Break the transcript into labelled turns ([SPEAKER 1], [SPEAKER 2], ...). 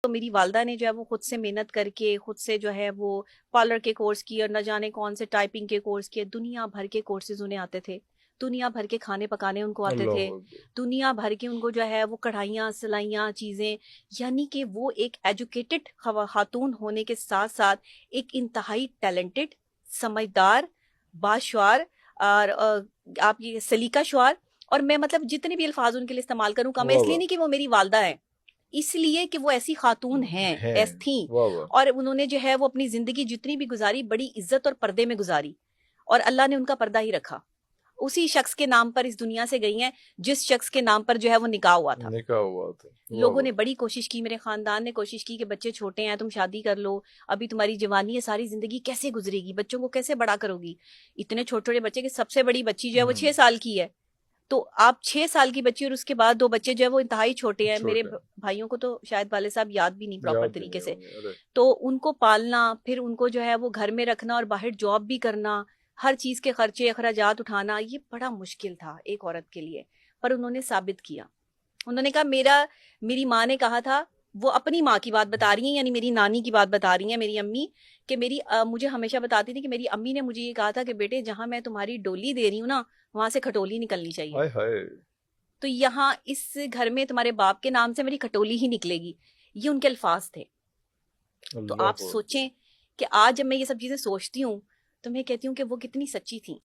[SPEAKER 1] تو میری والدہ نے جو ہے وہ خود سے محنت کر کے خود سے جو ہے وہ پارلر کے کورس کیے اور نہ جانے کون سے ٹائپنگ کے کورس کیے، دنیا بھر کے کورسز انہیں آتے تھے، دنیا بھر کے کھانے پکانے ان کو آتے
[SPEAKER 2] اللہ
[SPEAKER 1] تھے،
[SPEAKER 2] اکبر۔
[SPEAKER 1] دنیا بھر کے ان کو جو ہے وہ کڑھائیاں سلائیاں چیزیں، یعنی کہ وہ ایک ایجوکیٹڈ خاتون ہونے کے ساتھ ساتھ ایک انتہائی ٹیلنٹڈ، سمجھدار، باشعور اور آپ یہ سلیقہ شعور، اور میں مطلب جتنے بھی الفاظ ان کے لیے استعمال کروں کم ہے،
[SPEAKER 2] واہ
[SPEAKER 1] اس لیے
[SPEAKER 2] واہ
[SPEAKER 1] نہیں کہ وہ میری والدہ ہے، اس لیے کہ وہ ایسی خاتون ہیں،
[SPEAKER 2] ہیں،
[SPEAKER 1] ایس تھیں،
[SPEAKER 2] واہ واہ۔
[SPEAKER 1] اور انہوں نے جو ہے وہ اپنی زندگی جتنی بھی گزاری بڑی عزت اور پردے میں گزاری، اور اللہ نے ان کا پردہ ہی رکھا، اسی شخص کے نام پر اس دنیا سے گئی ہیں جس شخص کے نام پر جو ہے وہ نکاح ہوا تھا۔
[SPEAKER 2] نکاح ہوا تھا، واہ
[SPEAKER 1] لوگوں
[SPEAKER 2] واہ۔
[SPEAKER 1] نے بڑی کوشش کی، میرے خاندان نے کوشش کی کہ بچے چھوٹے ہیں تم شادی کر لو، ابھی تمہاری جوانی ہے، ساری زندگی کیسے گزرے گی، بچوں کو کیسے بڑا کرو گی، اتنے چھوٹے چھوٹے بچے کہ سب سے بڑی بچی جو ہے وہ 6 سال کی ہے، تو آپ 6 سال کی بچی اور اس کے بعد 2 بچے جو ہے وہ انتہائی چھوٹے ہیں، میرے
[SPEAKER 2] چھوٹے
[SPEAKER 1] بھائیوں کو تو شاید والد صاحب یاد بھی نہیں پراپر
[SPEAKER 2] یاد بھی
[SPEAKER 1] طریقے
[SPEAKER 2] نہیں
[SPEAKER 1] سے،
[SPEAKER 2] ہوں گے، ارے
[SPEAKER 1] تو ان کو پالنا، پھر ان کو جو ہے وہ گھر میں رکھنا اور باہر جاب بھی کرنا، ہر چیز کے خرچے اخراجات اٹھانا، یہ بڑا مشکل تھا ایک عورت کے لیے، پر انہوں نے ثابت کیا، انہوں نے کہا میری ماں نے کہا تھا، وہ اپنی ماں کی بات بتا رہی ہیں، یعنی میری نانی کی بات بتا رہی ہیں میری امی، کہ مجھے ہمیشہ بتاتی تھی کہ میری امی نے مجھے یہ کہا تھا کہ بیٹے جہاں میں تمہاری ڈولی دے رہی ہوں نا وہاں سے کھٹولی نکلنی چاہیے،
[SPEAKER 2] ہائے ہائے۔
[SPEAKER 1] تو یہاں اس گھر میں تمہارے باپ کے نام سے میری کھٹولی ہی نکلے گی، یہ ان کے الفاظ تھے۔ تو
[SPEAKER 2] اللہ
[SPEAKER 1] آپ
[SPEAKER 2] اکبر۔
[SPEAKER 1] سوچیں کہ آج جب میں یہ سب چیزیں سوچتی ہوں تو میں کہتی ہوں کہ وہ کتنی سچی تھیں،